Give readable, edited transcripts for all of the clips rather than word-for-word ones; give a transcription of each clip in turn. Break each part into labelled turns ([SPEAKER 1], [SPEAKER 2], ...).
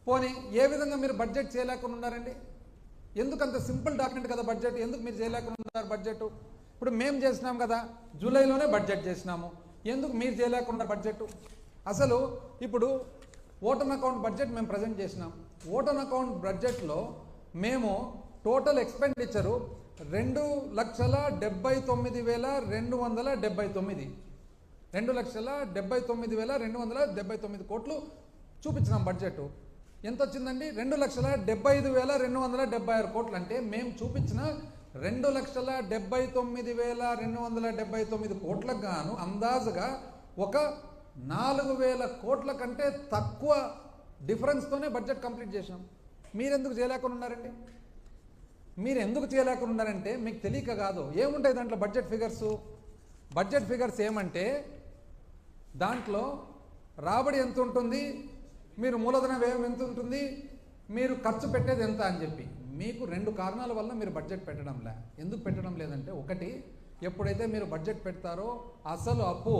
[SPEAKER 1] పోనీ ఏ విధంగా మీరు బడ్జెట్ చేయలేకుండా ఉన్నారండి? ఎందుకు అంత సింపుల్ డాక్యుమెంట్ కదా బడ్జెట్, ఎందుకు మీరు చేయలేకుండా ఉన్నారు బడ్జెట్? ఇప్పుడు మేము చేసినాం కదా, జూలైలోనే బడ్జెట్ చేసినాము, ఎందుకు మీరు చేయలేకుండా బడ్జెట్? అసలు ఇప్పుడు ఓటన్ అకౌంట్ బడ్జెట్ మేము ప్రజెంట్ చేసినాం. ఓటన్ అకౌంట్ బడ్జెట్లో మేము టోటల్ ఎక్స్పెండిచరు 2,79,279 2,79,279 కోట్లు చూపించినాం బడ్జెట్. ఎంత వచ్చిందండి? 2,75,276 కోట్లు. అంటే మేము చూపించిన 2,79,279 కోట్లకు గాను అందాజుగా ఒక 4,000 కోట్ల కంటే తక్కువ డిఫరెన్స్తోనే బడ్జెట్ కంప్లీట్ చేసినాం. మీరెందుకు చేయలేకుండా ఉన్నారండి? మీరు ఎందుకు చేయలేకుండా ఉన్నారంటే మీకు తెలియక కాదు. ఏముంటాయి దాంట్లో బడ్జెట్ ఫిగర్స్ ఏమంటే దాంట్లో రాబడి ఎంత ఉంటుంది, మీరు మూలధన వ్యయం ఎంత ఉంటుంది, మీరు ఖర్చు పెట్టేది ఎంత అని చెప్పి. మీకు 2 కారణాల వల్ల మీరు బడ్జెట్ పెట్టడంలే. ఎందుకు పెట్టడం లేదంటే, ఒకటి, ఎప్పుడైతే మీరు బడ్జెట్ పెడతారో అసలు అప్పు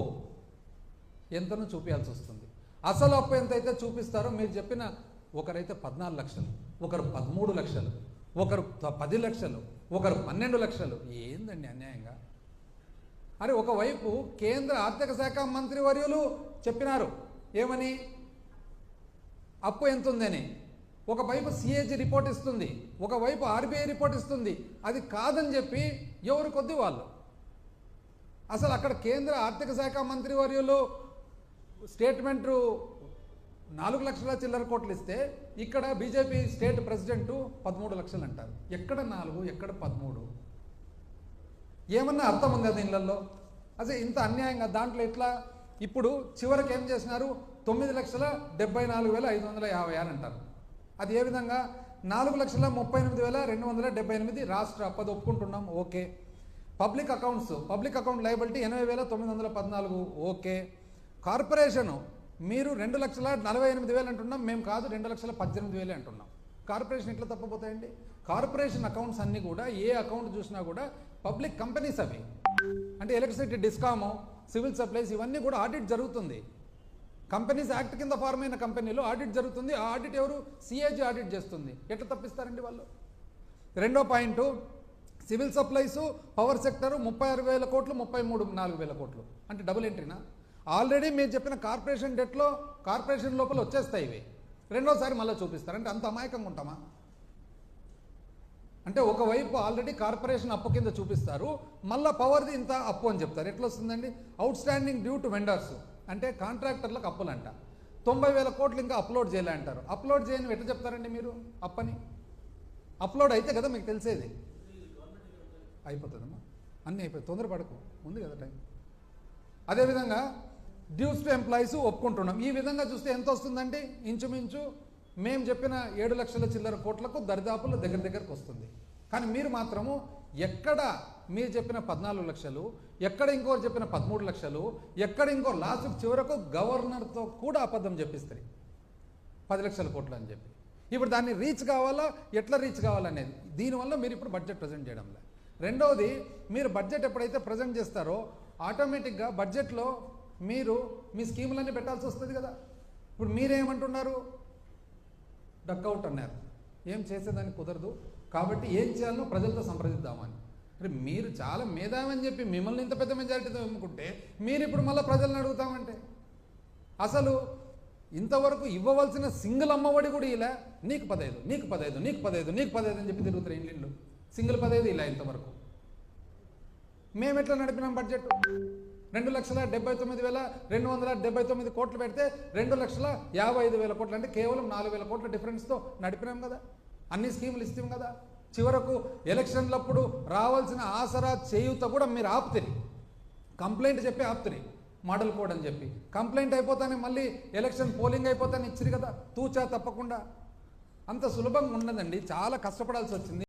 [SPEAKER 1] ఎంతనో చూపించాల్సి వస్తుంది. అసలు అప్పు ఎంతైతే చూపిస్తారో మీరు చెప్పిన, ఒకరైతే 14 లక్షలు, ఒకరు 13 లక్షలు, ఒకరు 10 లక్షలు, ఒకరు 12 లక్షలు. ఏందండి అన్యాయంగా? అరే ఒకవైపు కేంద్ర ఆర్థిక శాఖ మంత్రి వర్యులు చెప్పినారు ఏమని, అప్పు ఎంత ఉందని. ఒకవైపు సిఏజీ రిపోర్ట్ ఇస్తుంది, ఒకవైపు ఆర్బీఐ రిపోర్ట్ ఇస్తుంది. అది కాదని చెప్పి ఎవరు కొద్ది వాళ్ళు. అసలు అక్కడ కేంద్ర ఆర్థిక శాఖ మంత్రి వర్యులు స్టేట్మెంటు 4 లక్షల చిల్లర కోట్లు ఇస్తే, ఇక్కడ బీజేపీ స్టేట్ ప్రెసిడెంట్ 13 లక్షలు అంటారు. ఎక్కడ 4, ఎక్కడ 13? ఏమన్నా అర్థం ఉందా దీనిలలో? అసలు ఇంత అన్యాయంగా దాంట్లో ఎట్లా? ఇప్పుడు చివరికి ఏం చేసినారు, 9,74,556 అంటారు. అది ఏ విధంగా? 4,38,278 రాష్ట్ర అప్పది ఒప్పుకుంటున్నాం, okay. Public account liability 80,914, okay. Corporation మీరు 2,48,000 అంటున్నాం, మేము కాదు 2,18,000 అంటున్నాం. కార్పొరేషన్ ఎట్లా తప్పపోతాయండి? కార్పొరేషన్ అకౌంట్స్ అన్నీ కూడా, ఏ అకౌంట్ చూసినా కూడా పబ్లిక్ కంపెనీస్ అవి. అంటే ఎలక్ట్రిసిటీ డిస్కాము, సివిల్ సప్లైస్, ఇవన్నీ కూడా ఆడిట్ జరుగుతుంది. కంపెనీస్ యాక్ట్ కింద ఫార్మ్ అయిన కంపెనీలో ఆడిట్ జరుగుతుంది. ఆ ఆడిట్ ఎవరు? సిఏజీ ఆడిట్ చేస్తుంది. ఎట్లా తప్పిస్తారండి వాళ్ళు? రెండో పాయింట్, సివిల్ సప్లైసు, పవర్ సెక్టరు 36,000 కోట్లు, 33,400 కోట్లు. అంటే డబుల్ ఎంట్రీనా? ఆల్రెడీ మీరు చెప్పిన కార్పొరేషన్ డెట్లో కార్పొరేషన్ లోపల వచ్చేస్తాయి ఇవి, రెండోసారి మళ్ళీ చూపిస్తారు. అంటే అంత అమాయకంగా ఉంటామా? అంటే ఒకవైపు ఆల్రెడీ కార్పొరేషన్ అప్పు కింద చూపిస్తారు, మళ్ళీ పవర్ది ఇంత అప్పు అని చెప్తారు. ఎట్లా వస్తుందండి? Out standing due to vendors, అంటే కాంట్రాక్టర్లకు అప్పులంట. 90,000 కోట్లు ఇంకా అప్లోడ్ చేయలే అంటారు. అప్లోడ్ చేయని ఎట్లా చెప్తారండి మీరు అప్పని? అప్లోడ్ అయితే కదా మీకు తెలిసేది. అయిపోతుందమ్మా, అన్నీ అయిపోయి, తొందరపడకు, ఉంది కదా టైం. అదేవిధంగా డ్యూస్ టు ఎంప్లాయీస్ ఒప్పుకుంటున్నాం. ఈ విధంగా చూస్తే ఎంత వస్తుందంటే ఇంచుమించు మేము చెప్పిన 7 లక్షల చిల్లర కోట్లకు దరిదాపులు దగ్గరకు వస్తుంది. కానీ మీరు మాత్రము ఎక్కడ మీరు చెప్పిన 14 లక్షలు, ఎక్కడ ఇంకోరు చెప్పిన 13 లక్షలు, ఎక్కడ ఇంకో లాస్ట్ చివరకు గవర్నర్తో కూడా అబద్ధం చెప్పిస్తారు 10 లక్షల కోట్లు అని చెప్పి. ఇప్పుడు దాన్ని రీచ్ కావాలా, ఎట్లా రీచ్ కావాలనేది, దీనివల్ల మీరు ఇప్పుడు బడ్జెట్ ప్రజెంట్ చేయడంలే. రెండవది, మీరు బడ్జెట్ ఎప్పుడైతే ప్రజెంట్ చేస్తారో ఆటోమేటిక్గా బడ్జెట్లో మీరు మీ స్కీములన్నీ పెట్టాల్సి వస్తుంది కదా. ఇప్పుడు మీరేమంటున్నారు? డక్అవుట్ అన్నారు, ఏం చేసేదానికి కుదరదు, కాబట్టి ఏం చేయాలనో ప్రజలతో సంప్రదిద్దామని. మరి మీరు చాలా మేధావని చెప్పి మిమ్మల్ని ఇంత పెద్ద మెజారిటీతో ఎన్నుకుంటే మీరు ఇప్పుడు మళ్ళీ ప్రజలను అడుగుతామంటే, అసలు ఇంతవరకు ఇవ్వవలసిన సింగిల్ అమ్మఒడి కూడా ఇలా, నీకు 15, నీకు 15, నీకు 15, నీకు 15 అని చెప్పి తిరుగుతారు ఇల్లు. సింగిల్ 15 ఇలా ఇంతవరకు. మేము ఎట్లా నడిపినాం బడ్జెట్? 2,79,279 కోట్లు పెడితే 2,55,000 కోట్లు, అంటే కేవలం 4,000 కోట్ల డిఫరెన్స్తో నడిపినాం కదా. అన్ని స్కీములు ఇస్తాం కదా. చివరకు ఎలక్షన్లప్పుడు రావాల్సిన ఆసరా చేయూత కూడా మీరు ఆపుతారు, కంప్లైంట్ చెప్పి ఆపుతారు, మోడల్ కోడ్ అని చెప్పి. కంప్లైంట్ అయిపోతానే మళ్ళీ ఎలక్షన్ పోలింగ్ అయిపోతానే ఇచ్చిరు కదా, తూచా తప్పకుండా. అంత సులభంగా ఉండదండి, చాలా కష్టపడాల్సి వచ్చింది.